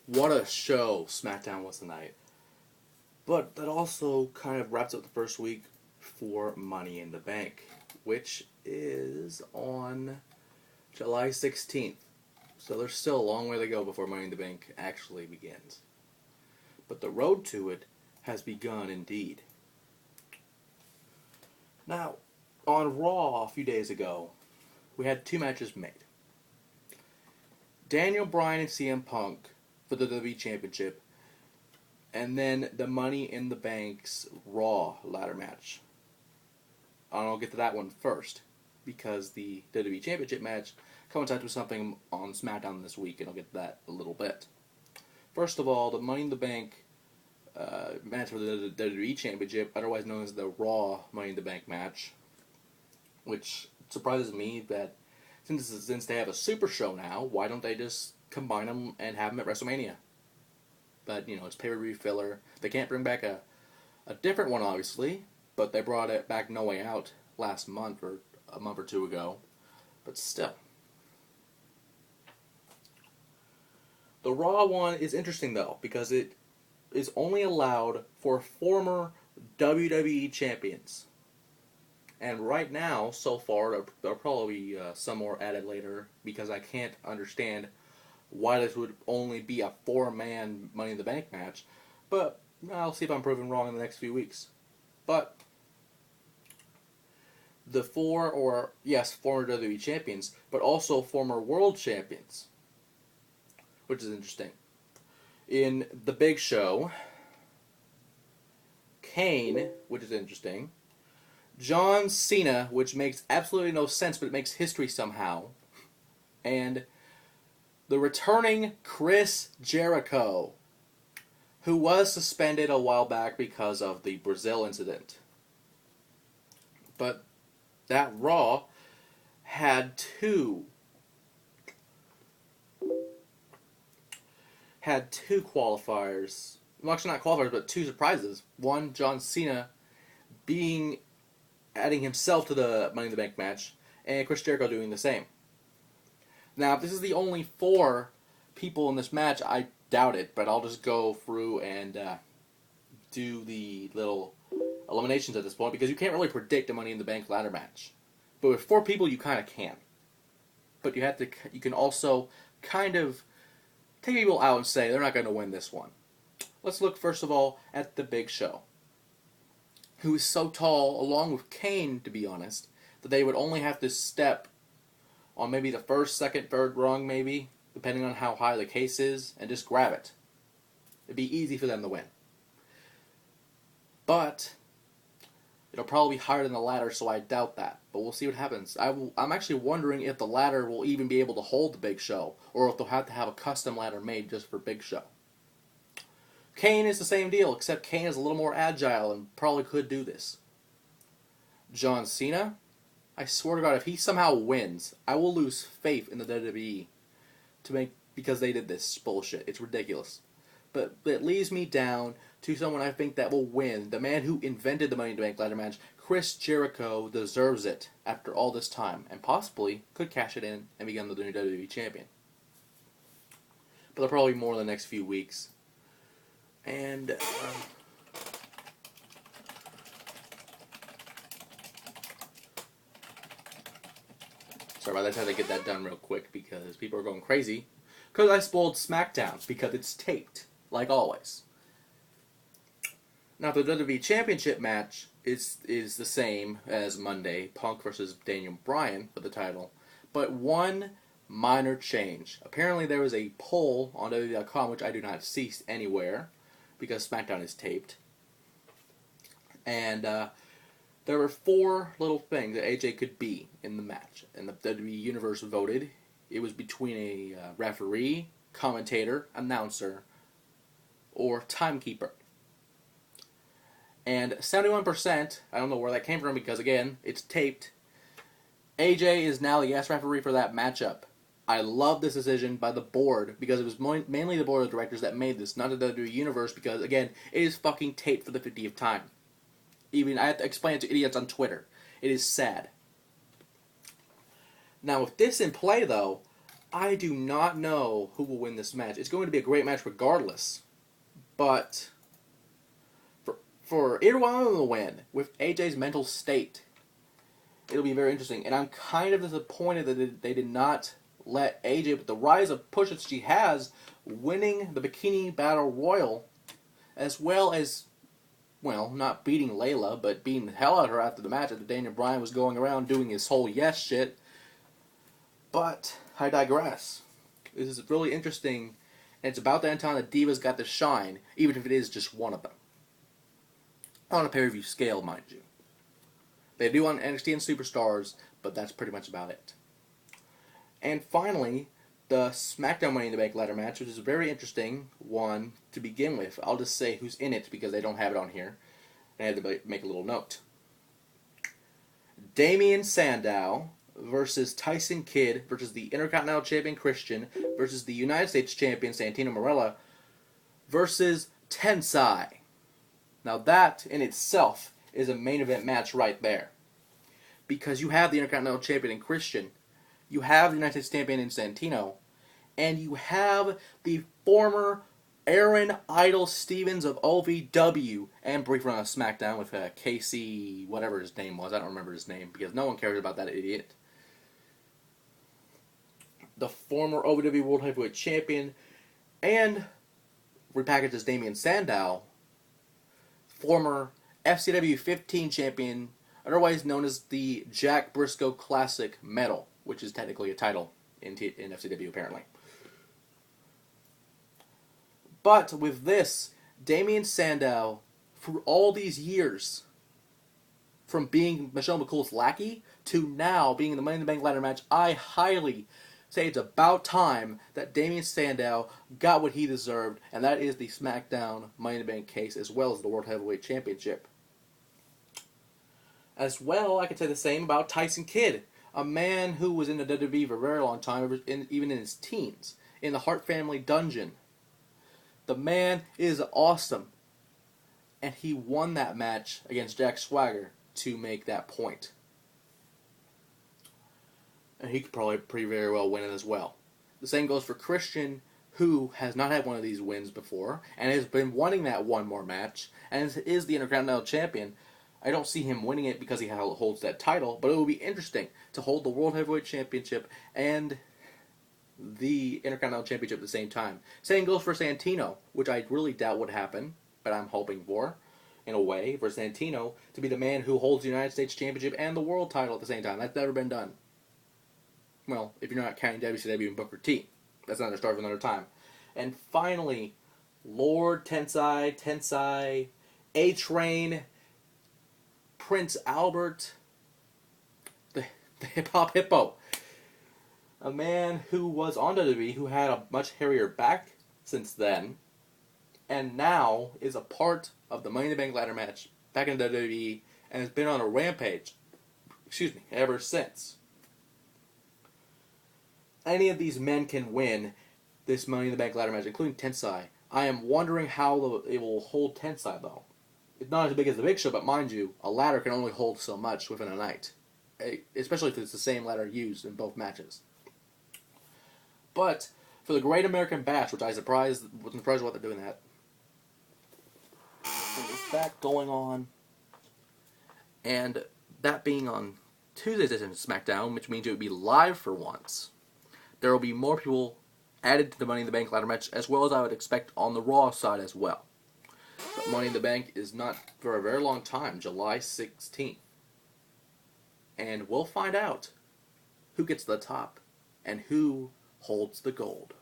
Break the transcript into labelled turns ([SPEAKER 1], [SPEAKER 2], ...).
[SPEAKER 1] What a show SmackDown was tonight. But that also kind of wraps up the first week for Money in the Bank, which is on July 16th. So there's still a long way to go before Money in the Bank actually begins. But the road to it has begun indeed. Now, on Raw a few days ago, we had two matches made. Daniel Bryan and CM Punk for the WWE Championship, and then the Money in the Bank's Raw ladder match. I'll get to that one first, because the WWE Championship match coincides with something on SmackDown this week, and I'll get to that a little bit. First of all, the Money in the Bank match for the WWE Championship, otherwise known as the Raw Money in the Bank match, which surprises me that since they have a Super Show now, why don't they just combine them and have them at WrestleMania? But, it's pay-per-view filler. They can't bring back a different one, obviously, but they brought it back No Way Out last month or a month or two ago. But still. The Raw one is interesting, though, because it is only allowed for former WWE champions. And right now, so far, there'll probably be some more added later, because I can't understand why this would only be a 4-man Money in the Bank match. But I'll see if I'm proven wrong in the next few weeks. But the former WWE champions, but also former world champions, which is interesting. In The Big Show, Kane, which is interesting, John Cena, which makes absolutely no sense, but it makes history somehow, and the returning Chris Jericho, who was suspended a while back because of the Brazil incident. But that Raw had two qualifiers. Well, actually not qualifiers, but two surprises. One, John Cena adding himself to the Money in the Bank match, and Chris Jericho doing the same. Now, if this is the only 4 people in this match, I doubt it, but I'll just go through and do the little eliminations at this point, because you can't really predict a Money in the Bank ladder match. But with 4 people, you kind of can. But you can also kind of take people out and say they're not going to win this one. Let's look first of all at The Big Show, who is so tall, along with Kane, to be honest, that they would only have to step on maybe the first, second, third rung, maybe, depending on how high the case is, and just grab it. It'd be easy for them to win. But it'll probably be higher than the ladder, so I doubt that. But we'll see what happens. I'm actually wondering if the ladder will even be able to hold the Big Show, or if they'll have to have a custom ladder made just for Big Show. Kane is the same deal, except Kane is a little more agile and probably could do this. John Cena, I swear to God, if he somehow wins, I will lose faith in the WWE because they did this bullshit. It's ridiculous. But it leaves me down to someone I think that will win. The man who invented the Money in the Bank ladder match, Chris Jericho, deserves it after all this time, and possibly could cash it in and become the new WWE champion. But there'll probably be more in the next few weeks. And sorry about that. I had to get that done real quick because people are going crazy. Because I spoiled SmackDown because it's taped, like always. Now the WWE Championship match is the same as Monday, Punk versus Daniel Bryan for the title, but one minor change. Apparently there was a poll on WWE.com, which I do not see anywhere, because SmackDown is taped. And there were 4 little things that AJ could be in the match. And the WWE Universe voted. It was between a referee, commentator, announcer, or timekeeper. And 71%, I don't know where that came from because, again, it's taped. AJ is now the yes referee for that matchup. I love this decision by the board because it was mainly the board of directors that made this, not the WWE Universe, because, again, it is fucking taped for the 50th time. Even I have to explain it to idiots on Twitter. It is sad. Now, with this in play, though, I do not know who will win this match. It's going to be a great match regardless. But for either one of them to win, with AJ's mental state, it'll be very interesting. And I'm kind of disappointed that they did not let AJ, with the rise of push that she has, winning the Bikini Battle Royal, as well as, well, not beating Layla, but beating the hell out of her after the match after Daniel Bryan was going around doing his whole yes shit. But I digress. This is really interesting, and it's about that time the Divas got to shine, even if it is just one of them. On a pay-per-view scale, mind you. They do on NXT and Superstars, but that's pretty much about it. And finally, the SmackDown Money in the Bank ladder match, which is a very interesting one to begin with. I'll just say who's in it because they don't have it on here. And I had to make a little note. Damien Sandow versus Tyson Kidd versus the Intercontinental Champion Christian versus the United States Champion Santino Marella versus Tensai. Now that in itself is a main event match right there. Because you have the Intercontinental Champion in Christian, you have the United States Champion in Santino, and you have the former Aaron Idol Stevens of OVW and brief run of SmackDown with Casey, whatever his name was. I don't remember his name because no one cares about that idiot. The former OVW World Heavyweight Champion and repackaged as Damien Sandow, former FCW 15 Champion, otherwise known as the Jack Briscoe Classic Medal, which is technically a title in FCW apparently. But with this, Damien Sandow, for all these years, from being Michelle McCool's lackey to now being in the Money in the Bank ladder match, I highly say it's about time that Damien Sandow got what he deserved, and that is the SmackDown Money in the Bank case as well as the World Heavyweight Championship. As well, I could say the same about Tyson Kidd, a man who was in the WWE for a very long time, even in his teens, in the Hart Family Dungeon. The man is awesome, and he won that match against Jack Swagger to make that point. And he could probably pretty very well win it as well. The same goes for Christian, who has not had one of these wins before, and has been wanting that one more match, and is the Intercontinental Champion. I don't see him winning it because he holds that title, but it will be interesting to hold the World Heavyweight Championship and the Intercontinental Championship at the same time. Same goes for Santino, which I really doubt would happen, but I'm hoping for, in a way, for Santino to be the man who holds the United States Championship and the World title at the same time. That's never been done. Well, if you're not counting WCW and Booker T. That's another story for another time. And finally, Lord Tensai, A-Train, Prince Albert, the Hip-Hop Hippo. A man who was on WWE, who had a much hairier back since then, and now is a part of the Money in the Bank ladder match back in WWE, and has been on a rampage, ever since. Any of these men can win this Money in the Bank ladder match, including Tensai. I am wondering how it will hold Tensai, though. It's not as big as the Big Show, but mind you, a ladder can only hold so much within a night. Especially if it's the same ladder used in both matches. But for the Great American Bash, which wasn't surprised what they're doing that. Is that going on? And that being on Tuesday's edition of SmackDown, which means it would be live for once. There will be more people added to the Money in the Bank ladder match, as well as I would expect on the Raw side as well. But Money in the Bank is not for a very long time, July 16th. And we'll find out who gets the top and who holds the gold.